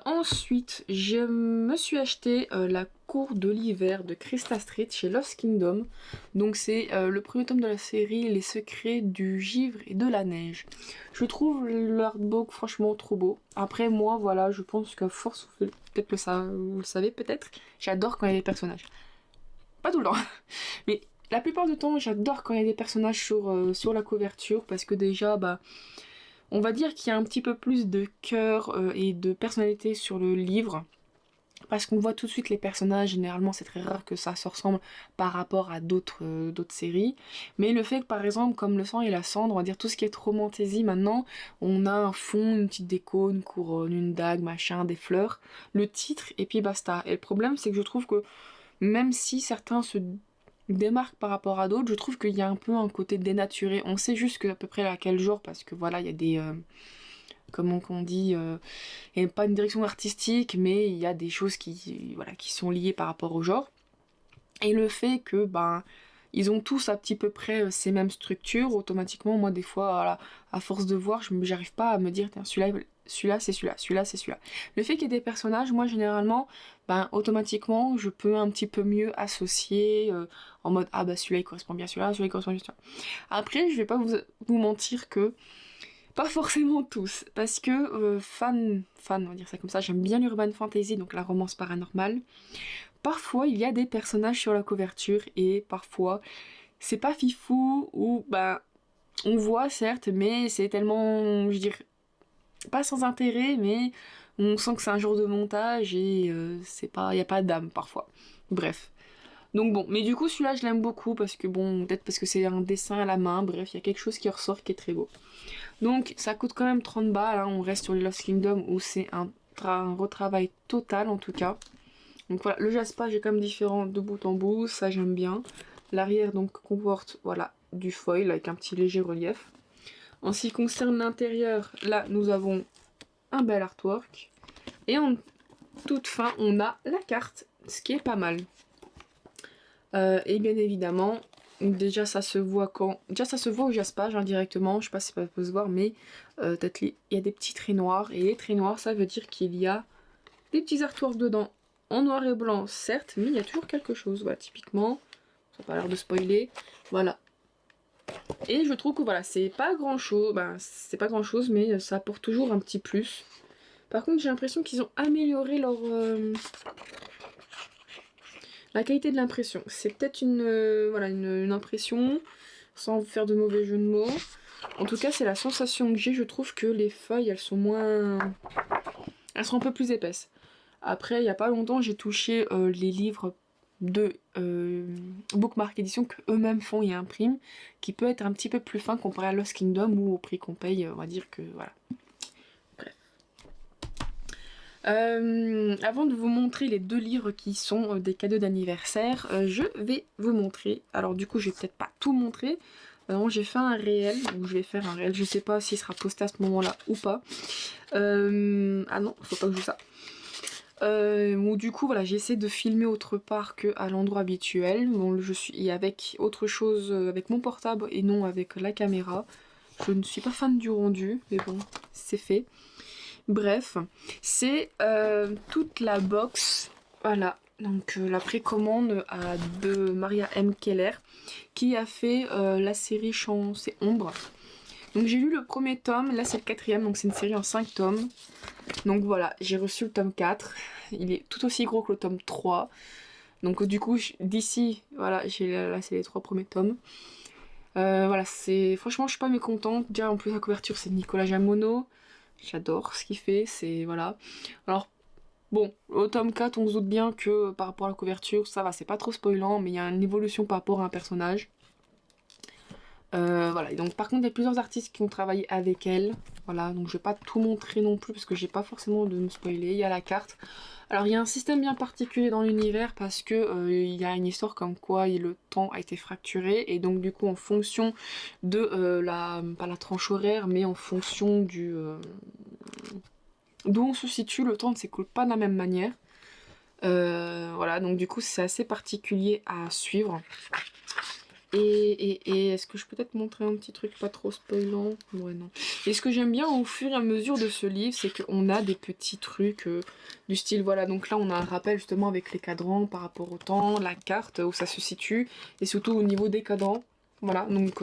Ensuite, je me suis acheté La Cour de l'hiver de Krista Street chez Lost Kingdom. Donc c'est le premier tome de la série Les secrets du givre et de la neige. Je trouve l'artbook franchement trop beau. Après moi, voilà, je pense qu'à force, peut-être que ça, vous le savez peut-être, j'adore quand il y a des personnages. Pas tout le temps, mais la plupart du temps, j'adore quand il y a des personnages sur la couverture, parce que déjà, on va dire qu'il y a un petit peu plus de cœur et de personnalité sur le livre. Parce qu'on voit tout de suite les personnages, généralement c'est très rare que ça se ressemble par rapport à d'autres séries. Mais le fait que par exemple, comme le sang et la cendre, on va dire tout ce qui est romantaisie maintenant, on a un fond, une petite déco, une couronne, une dague, machin, des fleurs, le titre et puis basta. Et le problème c'est que je trouve que même si certains se démarquent par rapport à d'autres, je trouve qu'il y a un peu un côté dénaturé. On sait juste que à peu près à quel genre, parce que voilà, il y a des... comment qu'on dit, il n'y a pas une direction artistique, mais il y a des choses qui sont liées par rapport au genre. Et le fait que, ils ont tous à petit peu près ces mêmes structures, automatiquement, moi des fois, voilà, à force de voir, j'arrive pas à me dire, tiens, celui-là c'est celui-là, celui-là c'est celui-là. Le fait qu'il y ait des personnages, moi généralement, automatiquement, je peux un petit peu mieux associer en mode, ah celui-là il correspond bien à celui-là il correspond bien à celui-là. Après, je vais pas vous mentir que pas forcément tous, parce que fan, on va dire ça comme ça, j'aime bien l'urban fantasy, donc la romance paranormale. Parfois, il y a des personnages sur la couverture et parfois, c'est pas fifou ou on voit certes, mais c'est tellement, je dirais, pas sans intérêt, mais on sent que c'est un genre de montage et c'est pas, y a pas d'âme parfois. Bref. Donc bon, mais du coup celui-là je l'aime beaucoup parce que peut-être parce que c'est un dessin à la main, bref, il y a quelque chose qui ressort qui est très beau. Donc ça coûte quand même 30 balles, hein. On reste sur les Lost Kingdom où c'est un retravail total en tout cas. Donc voilà, le jaspage est quand même différent de bout en bout, ça j'aime bien. L'arrière donc comporte du foil avec un petit léger relief. En ce qui concerne l'intérieur, là nous avons un bel artwork. Et en toute fin, on a la carte, ce qui est pas mal. Et bien évidemment, déjà ça se voit au jaspage directement, je sais pas si ça peut se voir, mais peut-être il y a des petits traits noirs, et les traits noirs ça veut dire qu'il y a des petits artworks dedans, en noir et blanc certes, mais il y a toujours quelque chose, voilà, typiquement, ça n'a pas l'air de spoiler, voilà. Et je trouve que voilà, c'est pas grand chose, mais ça apporte toujours un petit plus. Par contre j'ai l'impression qu'ils ont amélioré la qualité de l'impression. C'est peut-être une impression, sans faire de mauvais jeu de mots. En tout cas, c'est la sensation que j'ai. Je trouve que les feuilles, elles sont moins... Elles sont un peu plus épaisses. Après, il n'y a pas longtemps, j'ai touché les livres de Bookmark Edition qu'eux-mêmes font et impriment, qui peut être un petit peu plus fin comparé à Lost Kingdom, où au prix qu'on paye, on va dire que voilà. Bref. Avant de vous montrer les 2 livres qui sont des cadeaux d'anniversaire, je vais vous montrer. Alors du coup, je vais peut-être pas tout montrer. Non, j'ai fait un réel, ou je vais faire un réel, je sais pas s'il sera posté à ce moment-là ou pas. Ah non, faut pas que je joue ça. Où du coup voilà, j'essaie de filmer autre part qu'à l'endroit habituel. Bon, je suis avec autre chose, avec mon portable et non avec la caméra. Je ne suis pas fan du rendu, mais bon, c'est fait. Bref, c'est toute la box, voilà, donc la précommande de Maria M. Keller, qui a fait la série Chance et Ombre. Donc j'ai lu le premier tome, là c'est le 4e, donc c'est une série en 5 tomes. Donc voilà, j'ai reçu le tome 4, il est tout aussi gros que le tome 3. Donc du coup, d'ici, voilà, là c'est les 3 premiers tomes. Voilà, c'est franchement je suis pas mécontente. Déjà en plus la couverture c'est Nicolas Jamono. J'adore ce qu'il fait, c'est voilà. Alors bon, au tome 4 on se doute bien que par rapport à la couverture, ça va, c'est pas trop spoilant, mais il y a une évolution par rapport à un personnage. Voilà, et donc par contre il y a plusieurs artistes qui ont travaillé avec elle, voilà, donc je vais pas tout montrer non plus parce que j'ai pas forcément de me spoiler. Il y a la carte, alors il y a un système bien particulier dans l'univers parce que il y a une histoire comme quoi le temps a été fracturé et donc du coup en fonction de pas la tranche horaire mais en fonction d'où on se situe, le temps ne s'écoule pas de la même manière. Voilà, donc du coup c'est assez particulier à suivre. Et est-ce que je peux peut-être montrer un petit truc pas trop spoilant? Ouais, non. Et ce que j'aime bien au fur et à mesure de ce livre, c'est qu'on a des petits trucs du style, voilà, donc là on a un rappel justement avec les cadrans par rapport au temps, la carte où ça se situe, et surtout au niveau des cadrans, voilà, donc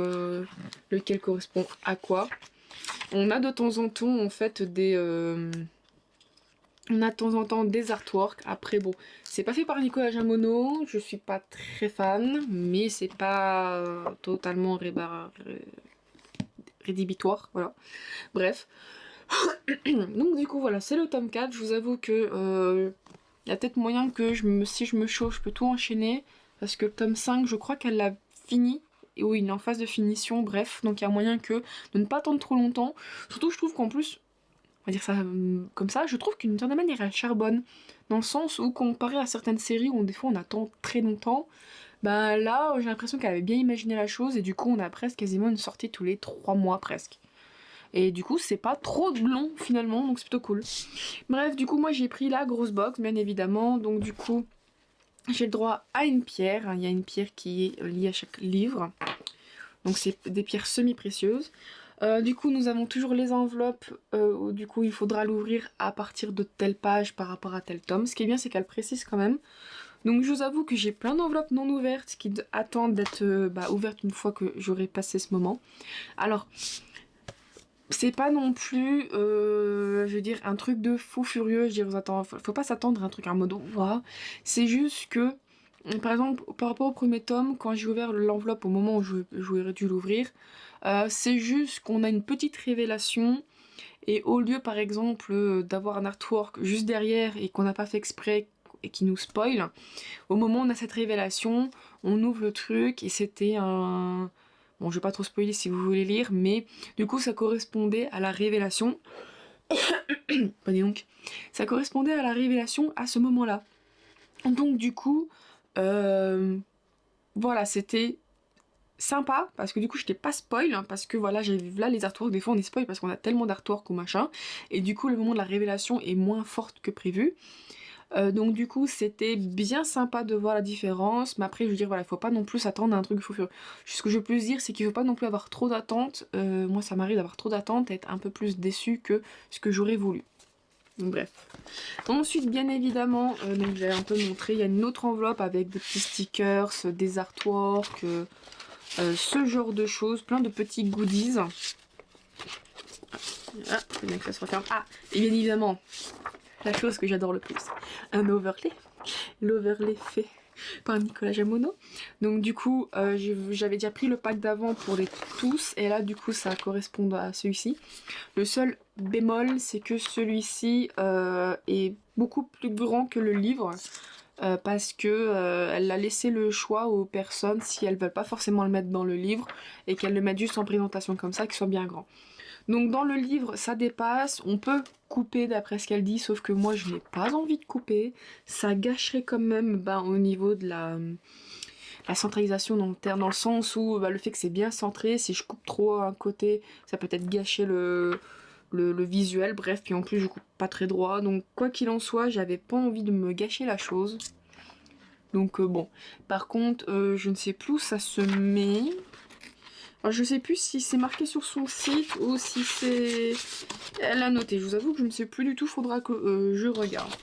lequel correspond à quoi. On a de temps en temps en fait on a de temps en temps des artworks. Après bon, c'est pas fait par Nicolas Jamono, je suis pas très fan, mais c'est pas totalement rédhibitoire, voilà. Bref. Donc du coup voilà, c'est le tome 4, je vous avoue que y a peut-être moyen que si je me chauffe, je peux tout enchaîner, parce que le tome 5, je crois qu'elle l'a fini, et oui, il est en phase de finition, bref, donc il y a moyen que de ne pas attendre trop longtemps. Surtout je trouve qu'en plus, on va dire ça comme ça, je trouve qu'une certaine manière elle charbonne, dans le sens où comparé à certaines séries où des fois on attend très longtemps, bah là j'ai l'impression qu'elle avait bien imaginé la chose et du coup on a presque quasiment une sortie tous les 3 mois presque. Et du coup c'est pas trop long finalement, donc c'est plutôt cool. Bref, du coup moi j'ai pris la grosse box bien évidemment, donc du coup j'ai le droit à une pierre, il y a une pierre qui est liée à chaque livre, donc c'est des pierres semi-précieuses. Du coup, nous avons toujours les enveloppes, où du coup, il faudra l'ouvrir à partir de telle page par rapport à tel tome. Ce qui est bien, c'est qu'elle précise quand même. Donc, je vous avoue que j'ai plein d'enveloppes non ouvertes qui attendent d'être ouvertes une fois que j'aurai passé ce moment. Alors, c'est pas non plus, je veux dire, un truc de fou furieux. Je veux dire, faut pas s'attendre à un truc en mode waouh. C'est juste que, par exemple, par rapport au premier tome, quand j'ai ouvert l'enveloppe au moment où j'aurais dû l'ouvrir, c'est juste qu'on a une petite révélation et au lieu par exemple d'avoir un artwork juste derrière et qu'on n'a pas fait exprès et qui nous spoil, au moment où on a cette révélation, on ouvre le truc et c'était un... Bon, je vais pas trop spoiler si vous voulez lire, mais du coup ça correspondait à la révélation. Pardon, donc. Ça correspondait à la révélation à ce moment-là. Donc du coup, voilà, c'était sympa parce que du coup j'étais pas spoil parce que voilà, j'ai vu là les artworks, des fois on est spoil parce qu'on a tellement d'artworks ou machin et du coup le moment de la révélation est moins forte que prévu. Donc du coup c'était bien sympa de voir la différence, mais après je veux dire voilà, il faut pas non plus s'attendre à un truc fou furieux. Ce que je peux dire c'est qu'il faut pas non plus avoir trop d'attentes, moi ça m'arrive d'avoir trop d'attentes et être un peu plus déçue que ce que j'aurais voulu. Donc bref. Ensuite bien évidemment, donc j'avais un peu montré, il y a une autre enveloppe avec des petits stickers, des artworks, ce genre de choses, plein de petits goodies. Ah, faut bien que ça se referme. Ah, et bien évidemment, la chose que j'adore le plus. Un overlay. L'overlay fait par Nicolas Jamono. Donc du coup, j'avais déjà pris le pack d'avant pour les tous, et là du coup ça correspond à celui-ci. Le seul bémol, c'est que celui-ci est beaucoup plus grand que le livre. Parce que elle a laissé le choix aux personnes si elles veulent pas forcément le mettre dans le livre et qu'elles le mettent juste en présentation comme ça, qu'il soit bien grand. Donc dans le livre ça dépasse, on peut couper d'après ce qu'elle dit, sauf que moi je n'ai pas envie de couper, ça gâcherait quand même au niveau de la centralisation dans le sens où le fait que c'est bien centré, si je coupe trop à un côté ça peut être gâcher le visuel, bref, puis en plus je coupe pas très droit, donc quoi qu'il en soit, j'avais pas envie de me gâcher la chose. Donc bon, par contre, je ne sais plus où ça se met. Alors, je sais plus si c'est marqué sur son site ou si c'est... Elle a noté, je vous avoue que je ne sais plus du tout, faudra que je regarde.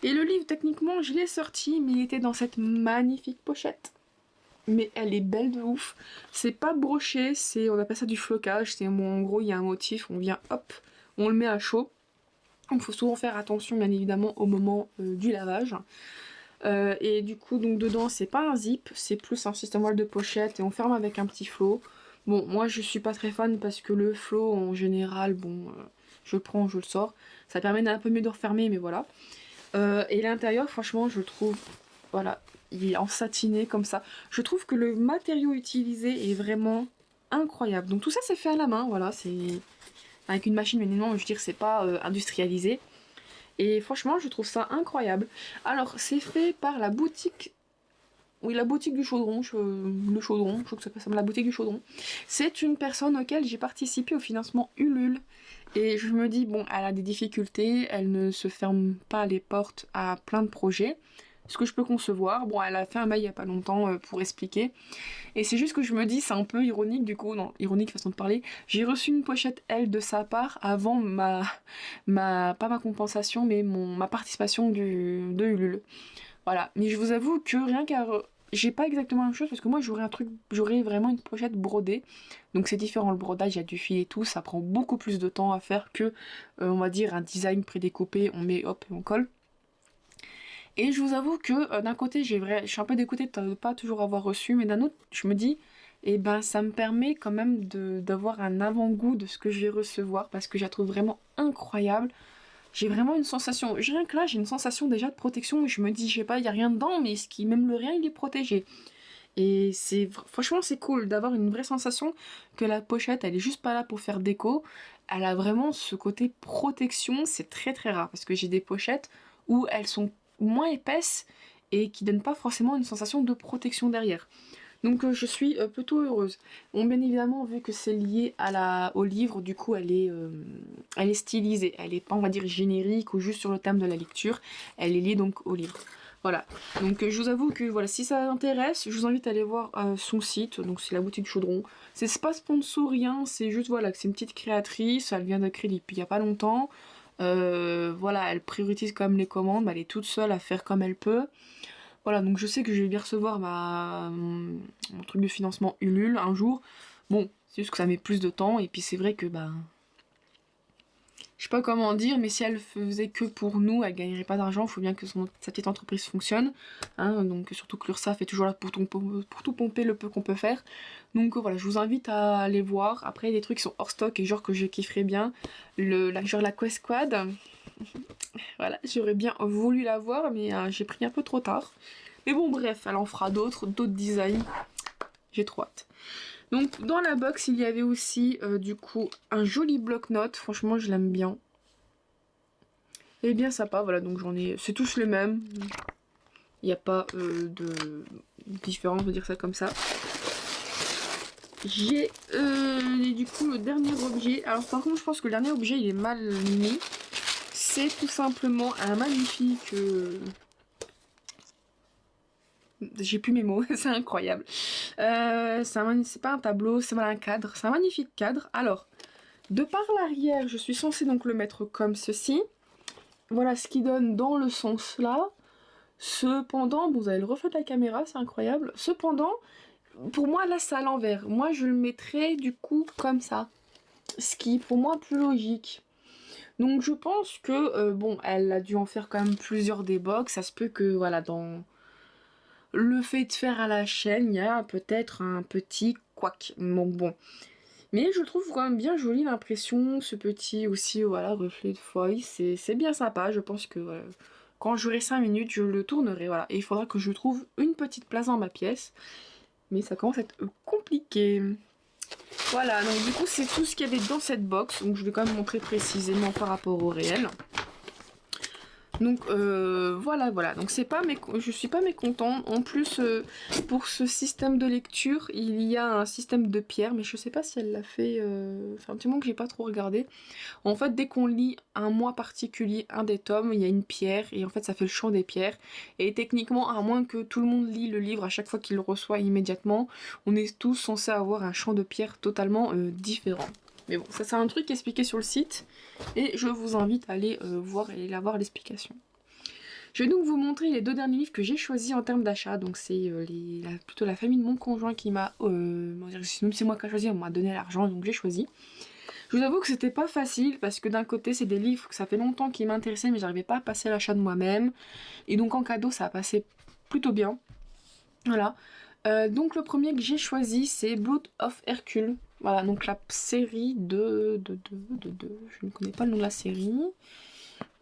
Et le livre, techniquement, je l'ai sorti, mais il était dans cette magnifique pochette. Mais elle est belle de ouf. C'est pas broché, on appelle ça du flocage. C'est en gros, il y a un motif, on vient, hop, on le met à chaud. Donc, il faut souvent faire attention, bien évidemment, au moment du lavage. Et du coup, donc dedans, c'est pas un zip, c'est plus un système voile de pochette et on ferme avec un petit flot. Bon, moi, je suis pas très fan parce que le flot, en général, bon, je le prends, je le sors. Ça permet d'un peu mieux de refermer, mais voilà. Et l'intérieur, franchement, je trouve, voilà, il est en satiné comme ça. Je trouve que le matériau utilisé est vraiment incroyable. Donc tout ça, c'est fait à la main, voilà, c'est avec une machine, mais non, je veux dire, c'est pas industrialisé. Et franchement, je trouve ça incroyable. Alors, c'est fait par la boutique... Oui, la boutique du chaudron, le chaudron, je crois que ça s'appelle la boutique du chaudron. C'est une personne auquel j'ai participé au financement Ulule. Et je me dis, bon, elle a des difficultés, elle ne se ferme pas les portes à plein de projets. Ce que je peux concevoir. Bon, elle a fait un mail il y a pas longtemps pour expliquer. Et c'est juste que je me dis, c'est un peu ironique du coup, non, ironique façon de parler. J'ai reçu une pochette, elle, de sa part, avant pas ma compensation, mais ma participation de Ulule. Voilà. Mais je vous avoue que rien qu'à... J'ai pas exactement la même chose parce que moi j'aurais vraiment une pochette brodée. Donc c'est différent, le brodage, il y a du fil et tout, ça prend beaucoup plus de temps à faire que, on va dire, un design prédécoupé, on met hop et on colle. Et je vous avoue que d'un côté, je suis un peu dégoûtée de ne pas toujours avoir reçu, mais d'un autre, je me dis, eh ben, ça me permet quand même d'avoir un avant-goût de ce que je vais recevoir, parce que je la trouve vraiment incroyable. J'ai vraiment une sensation, rien que là, j'ai une sensation déjà de protection, où je me dis, je sais pas, il n'y a rien dedans, mais même le rien, il est protégé. Et franchement, c'est cool d'avoir une vraie sensation que la pochette, elle est juste pas là pour faire déco, elle a vraiment ce côté protection, c'est très très rare, parce que j'ai des pochettes où elles sont moins épaisse et qui donne pas forcément une sensation de protection derrière. Donc je suis plutôt heureuse. Bon, bien évidemment, vu que c'est lié au livre, du coup elle est stylisée. Elle est pas, on va dire, générique ou juste sur le thème de la lecture. Elle est liée donc au livre. Voilà. Donc je vous avoue que voilà, si ça intéresse, je vous invite à aller voir son site. Donc c'est la boutique du chaudron. C'est pas sponsor, rien, c'est juste voilà, que c'est une petite créatrice. Elle vient de créer depuis il y a pas longtemps. Voilà, elle priorise quand même les commandes, elle est toute seule à faire comme elle peut. Voilà, donc je sais que je vais bien recevoir mon truc de financement Ulule un jour. Bon, c'est juste que ça met plus de temps, et puis c'est vrai que je sais pas comment dire, mais si elle faisait que pour nous, elle gagnerait pas d'argent. Il faut bien que sa petite entreprise fonctionne. Hein, donc surtout que l'URSSAF est toujours là pour tout pomper le peu qu'on peut faire. Donc voilà, je vous invite à aller voir. Après, il y a des trucs qui sont hors stock et genre que je kifferais bien. Genre la Quest Squad. Voilà, j'aurais bien voulu la voir, mais j'ai pris un peu trop tard. Mais bon, bref, elle en fera d'autres designs. J'ai trop hâte. Donc dans la box, il y avait aussi du coup un joli bloc-notes. Franchement, je l'aime bien. Il est bien sympa, voilà, donc c'est tous les mêmes. Il n'y a pas de différence, on va dire ça comme ça. J'ai du coup le dernier objet. Alors par contre, je pense que le dernier objet, il est mal mis. C'est tout simplement un magnifique... J'ai plus mes mots, c'est incroyable. C'est pas un tableau, c'est un cadre. C'est un magnifique cadre. Alors, de par l'arrière, je suis censée donc le mettre comme ceci. Voilà ce qui donne dans le sens là. Cependant, bon, vous avez le reflet de la caméra, c'est incroyable. Cependant, pour moi là c'est à l'envers. Moi je le mettrais du coup comme ça. Ce qui pour moi est plus logique. Donc je pense que, bon, elle a dû en faire quand même plusieurs des box. Ça se peut que, voilà, dans le fait de faire à la chaîne, il y a peut-être un petit couac. Donc bon. Mais je trouve quand même bien jolie l'impression, ce petit aussi, voilà, reflet de foil. C'est bien sympa. Je pense que quand j'aurai 5 minutes, je le tournerai, voilà. Et il faudra que je trouve une petite place dans ma pièce. Mais ça commence à être compliqué. Voilà, donc du coup, c'est tout ce qu'il y avait dans cette box. Donc je vais quand même montrer précisément par rapport au réel. Donc voilà. Donc je suis pas mécontente. En plus, pour ce système de lecture, il y a un système de pierre, mais je sais pas si elle l'a fait. C'est un petit moment que j'ai pas trop regardé. En fait, dès qu'on lit un mois particulier, un des tomes, il y a une pierre, et en fait, ça fait le chant des pierres. Et techniquement, à moins que tout le monde lit le livre à chaque fois qu'il le reçoit immédiatement, on est tous censés avoir un chant de pierre totalement différent. Mais bon, ça c'est un truc expliqué sur le site et je vous invite à aller voir et à voir l'explication. Je vais donc vous montrer les 2 derniers livres que j'ai choisis en termes d'achat. Donc c'est plutôt la famille de mon conjoint qui m'a... même c'est moi qui ai choisi, on m'a donné l'argent donc j'ai choisi. Je vous avoue que c'était pas facile parce que d'un côté c'est des livres que ça fait longtemps qui m'intéressaient mais j'arrivais pas à passer l'achat de moi-même. Et donc en cadeau ça a passé plutôt bien. Voilà. Donc le premier que j'ai choisi c'est Blood of Hercule. Voilà, donc la série je ne connais pas le nom de la série.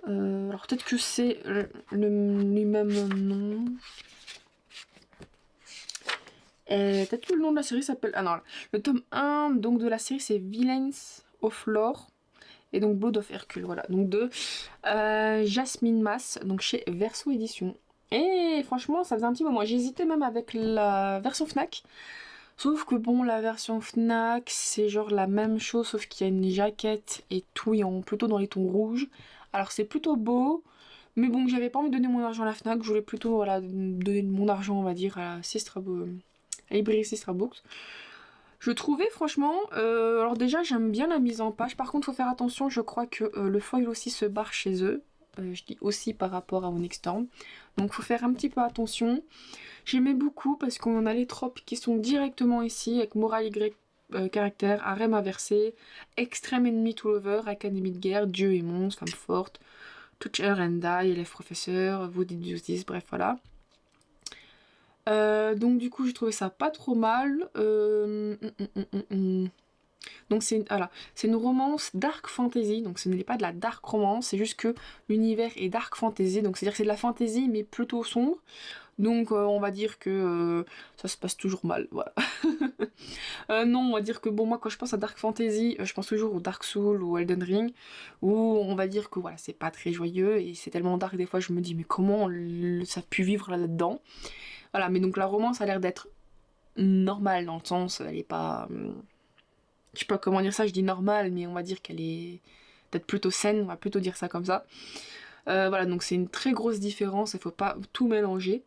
Alors peut-être que c'est le même nom. Peut-être que le nom de la série s'appelle... Ah non, le tome 1 donc, de la série c'est Villains of Lore. Et donc Blood of Hercule, voilà. Donc de Jasmine Mass, donc chez Verso Édition. Et franchement, ça faisait un petit moment. J'hésitais même avec la version Fnac. Sauf que bon, la version Fnac, c'est genre la même chose, sauf qu'il y a une jaquette et tout, plutôt dans les tons rouges. Alors c'est plutôt beau, mais bon, j'avais pas envie de donner mon argent à la Fnac, je voulais plutôt voilà, donner mon argent, on va dire, à la librairie Sistra Books. Je trouvais franchement, alors déjà j'aime bien la mise en page, par contre faut faire attention, je crois que le foil aussi se barre chez eux. Je dis aussi par rapport à Onyx Storm. Donc faut faire un petit peu attention. J'aimais beaucoup parce qu'on a les tropes qui sont directement ici, avec morale Y caractère, harem inversé, extrême ennemi to lover, académie de guerre, dieu et monstre, femme forte, Toucher and Die, élève professeur, Woody Justice, bref voilà. Donc du coup j'ai trouvé ça pas trop mal. Donc c'est une romance dark fantasy, donc ce n'est pas de la dark romance, c'est juste que l'univers est dark fantasy, donc c'est-à-dire que c'est de la fantasy mais plutôt sombre. Donc on va dire que ça se passe toujours mal, voilà. Non, on va dire que bon, moi quand je pense à Dark Fantasy, je pense toujours au Dark Souls ou Elden Ring, où on va dire que voilà, c'est pas très joyeux et c'est tellement dark des fois je me dis mais comment ça a pu vivre là-dedans. Voilà, mais donc la romance a l'air d'être normale dans le sens, elle est pas... je sais pas comment dire ça, je dis normale, mais on va dire qu'elle est peut-être plutôt saine, on va plutôt dire ça comme ça. Voilà, donc c'est une très grosse différence, il faut pas tout mélanger.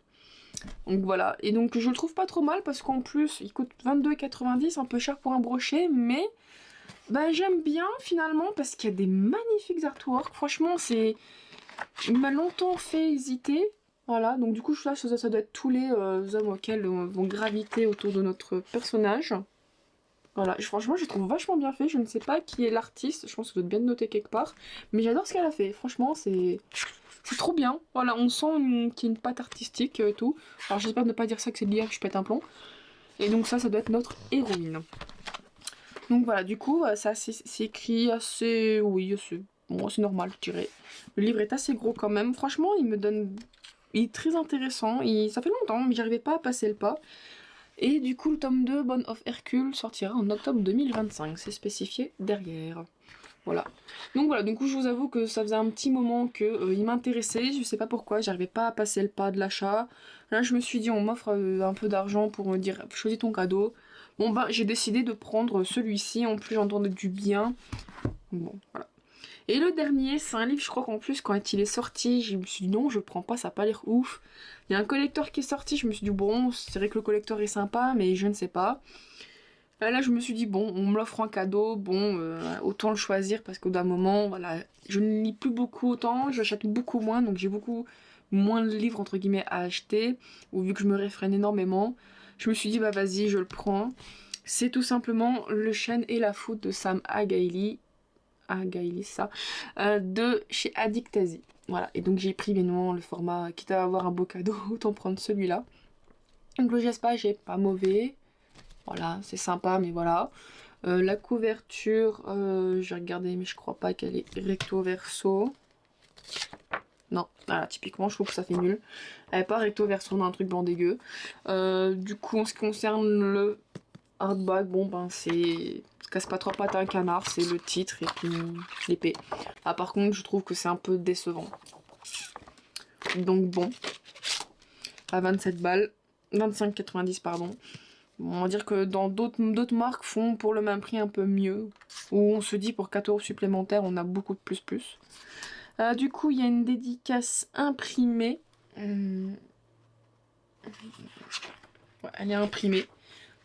Donc voilà, et donc je le trouve pas trop mal parce qu'en plus il coûte 22,90, un peu cher pour un brochet, mais bah, j'aime bien finalement parce qu'il y a des magnifiques artworks. Franchement, il m'a longtemps fait hésiter. Voilà, donc du coup là ça doit être tous les hommes auxquels vont graviter autour de notre personnage. Voilà, franchement je trouve vachement bien fait, je ne sais pas qui est l'artiste, je pense que ça doit être bien noté quelque part, mais j'adore ce qu'elle a fait, franchement c'est trop bien. Voilà, on sent qu'il y a une patte artistique et tout. Alors j'espère ne pas dire ça que c'est l'IA que je pète un plomb. Et donc ça doit être notre héroïne. Donc voilà, du coup, ça c'est écrit assez... Oui, c'est normal, je dirais. Le livre est assez gros quand même. Franchement, il est très intéressant. Ça fait longtemps, mais j'arrivais pas à passer le pas. Et du coup, le tome 2, Bone of Hercule, sortira en octobre 2025. C'est spécifié derrière. Voilà. Donc voilà, du coup je vous avoue que ça faisait un petit moment que il m'intéressait, je sais pas pourquoi, j'arrivais pas à passer le pas de l'achat. Là je me suis dit on m'offre un peu d'argent pour me dire choisis ton cadeau. Bon bah j'ai décidé de prendre celui-ci, en plus j'entendais du bien. Bon voilà. Et le dernier, c'est un livre, je crois qu'en plus quand il est sorti, je me suis dit non je le prends pas, ça a pas l'air ouf. Il y a un collector qui est sorti, je me suis dit bon c'est vrai que le collector est sympa mais je ne sais pas. Là, je me suis dit, bon, on me l'offre en cadeau, bon, autant le choisir parce qu'au d'un moment, voilà, je ne lis plus beaucoup autant, j'achète beaucoup moins, donc j'ai beaucoup moins de livres, entre guillemets, à acheter, ou vu que je me réfrène énormément, je me suis dit, bah vas-y, je le prends. C'est tout simplement Le Chêne et la Foudre de Sam Agaili. Agaili, ça, de chez Addictasie. Voilà, et donc j'ai pris bien évidemment le format, quitte à avoir un beau cadeau, autant prendre celui-là. Donc le gespage est pas mauvais, voilà, c'est sympa, mais voilà. La couverture, j'ai regardé, mais je crois pas qu'elle est recto verso. Non, voilà, typiquement, je trouve que ça fait nul. Elle est pas recto verso, on a un truc blanc dégueu. Du coup, en ce qui concerne le hardback, bon, ben, c'est... casse pas trois pattes à un canard, c'est le titre et puis l'épée. Ah, par contre, je trouve que c'est un peu décevant. Donc bon, à 27 balles, 25,90 pardon. On va dire que dans d'autres marques font pour le même prix un peu mieux. Où on se dit pour 4 € supplémentaires, on a beaucoup de plus. Du coup, il y a une dédicace imprimée. Ouais, elle est imprimée.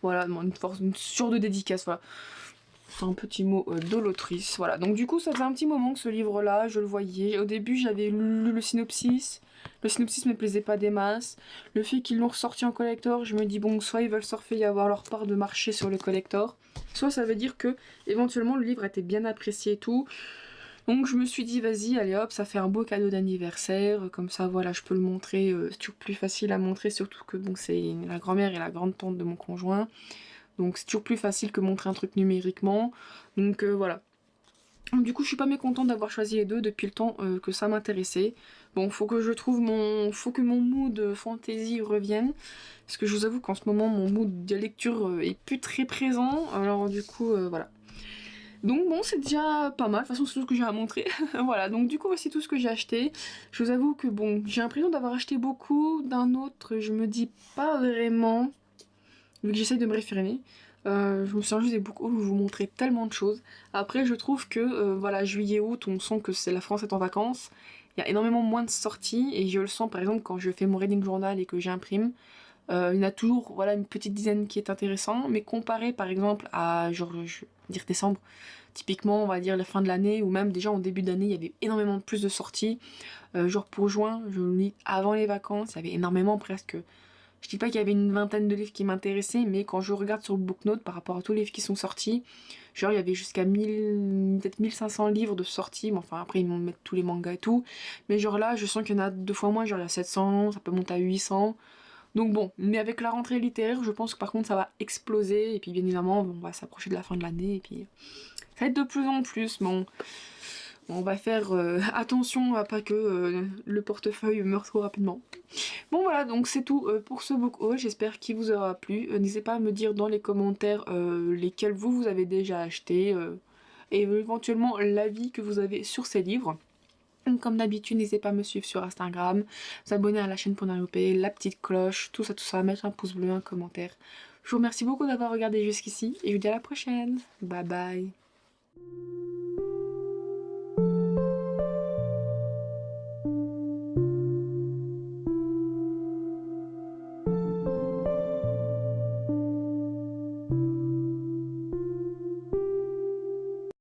Voilà, une sorte de dédicace, voilà. C'est un petit mot de l'autrice, voilà. Donc du coup, ça faisait un petit moment que ce livre-là, je le voyais. Au début, j'avais lu le synopsis. Le synopsis me plaisait pas des masses. Le fait qu'ils l'ont ressorti en collector, je me dis bon, soit ils veulent surfer et avoir leur part de marché sur le collector, soit ça veut dire que éventuellement le livre était bien apprécié et tout. Donc je me suis dit vas-y, allez hop, ça fait un beau cadeau d'anniversaire, comme ça voilà, je peux le montrer, c'est toujours plus facile à montrer, surtout que bon, c'est la grand-mère et la grande-tante de mon conjoint. Donc c'est toujours plus facile que montrer un truc numériquement. Donc voilà. Du coup, je suis pas mécontente d'avoir choisi les deux depuis le temps que ça m'intéressait. Bon, faut que faut que mon mood fantasy revienne. Parce que je vous avoue qu'en ce moment, mon mood de lecture est plus très présent. Alors du coup, voilà. Donc bon, c'est déjà pas mal. De toute façon, c'est tout ce que j'ai à montrer. Voilà, donc du coup, voici tout ce que j'ai acheté. Je vous avoue que bon, j'ai l'impression d'avoir acheté beaucoup. D'un autre, je me dis pas vraiment. Vu que j'essaye de me réfréner. Je me suis juste des boucles où je vous montrais tellement de choses. Après, je trouve que voilà, juillet-août, on sent que la France est en vacances. Il y a énormément moins de sorties et je le sens par exemple quand je fais mon reading journal et que j'imprime. Il y en a toujours voilà, une petite dizaine qui est intéressant, mais comparé par exemple à genre, je veux dire décembre, typiquement on va dire la fin de l'année ou même déjà en début d'année, il y avait énormément plus de sorties. Genre pour juin, je le lis avant les vacances, il y avait énormément presque. Je dis pas qu'il y avait une vingtaine de livres qui m'intéressaient, mais quand je regarde sur le Booknote par rapport à tous les livres qui sont sortis, genre il y avait jusqu'à 1000, peut-être 1500 livres de sortie, mais enfin après ils vont mettre tous les mangas et tout. Mais genre là, je sens qu'il y en a 2 fois moins, genre il y a 700, ça peut monter à 800. Donc bon, mais avec la rentrée littéraire, je pense que par contre ça va exploser, et puis bien évidemment, on va s'approcher de la fin de l'année, et puis ça va être de plus en plus, bon. On va faire attention à pas que le portefeuille meure trop rapidement. Bon voilà, donc c'est tout pour ce book haul, j'espère qu'il vous aura plu. N'hésitez pas à me dire dans les commentaires lesquels vous avez déjà acheté et éventuellement l'avis que vous avez sur ces livres. Comme d'habitude, n'hésitez pas à me suivre sur Instagram, vous abonner à la chaîne pour ne rien louper, la petite cloche, tout ça, mettre un pouce bleu, un commentaire. Je vous remercie beaucoup d'avoir regardé jusqu'ici et je vous dis à la prochaine. Bye bye.